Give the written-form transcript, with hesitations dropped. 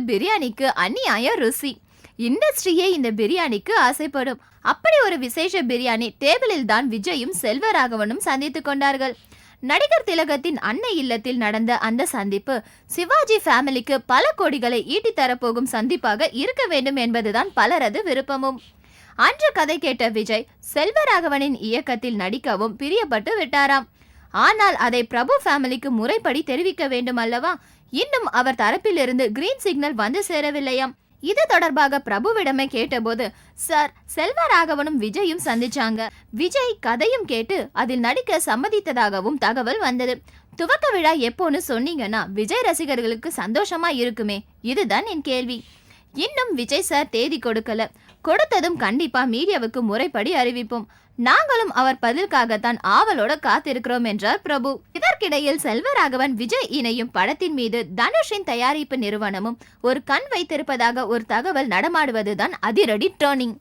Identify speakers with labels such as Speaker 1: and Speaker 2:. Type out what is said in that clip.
Speaker 1: பிரியாணிக்கு அநியாய ருசி. இண்டஸ்ட்ரியே இந்த பிரியாணிக்கு ஆசைப்படும். அப்படி ஒரு விசேஷ பிரியாணி டேபிளில் தான் விஜயும் செல்வராகவனும் சந்தித்துக் கொண்டார்கள். நடிகர் திலகத்தின் அன்னை இல்லத்தில் நடந்த அந்த சந்திப்பு சிவாஜி ஃபேமிலிக்கு பல கோடிகளை ஈட்டி தரப்போகும் சந்திப்பாக இருக்க வேண்டும் என்பதுதான் பலரது விருப்பமும். அன்று கதை கேட்ட விஜய் செல்வராகவனின் இயக்கத்தில் நடிக்கவும் பிரியப்பட்டு விட்டாராம். ஆனால் அதை பிரபு ஃபேமிலிக்கு முறைப்படி தெரிவிக்க வேண்டும் அல்லவா? இன்னும் அவர் தரப்பிலிருந்து கிரீன் சிக்னல் வந்து சேரவில்லையாம். இது தொடர்பாக பிரபுவிடமே கேட்டபோது, சார், செல்வராகவனும் விஜயும் சந்திச்சாங்க. விஜய் கதையும் கேட்டு அதில் நடிக்க சம்மதித்ததாகவும் தகவல் வந்தது. துவக்க விழா எப்போன்னு சொன்னீங்கன்னா விஜய் ரசிகர்களுக்கு சந்தோஷமா இருக்குமே, இதுதான் என் கேள்வி. இன்னும் விஜய் சார் தேதி கொடுக்கல. கொடுத்ததும் கண்டிப்பா மீடியாவுக்கு முறைப்படி அறிவிப்போம். நாங்களும் அவர் பதிலுக்காகத்தான் ஆவலோட காத்திருக்கிறோம் என்றார் பிரபு. இதற்கிடையில் செல்வராகவன் விஜய் இணையும் படத்தின் மீது தனுஷின் தயாரிப்பு நிறுவனமும் ஒரு கண் வைத்திருப்பதாக ஒரு தகவல் நடமாடுவதுதான் அதிரடி டர்னிங்.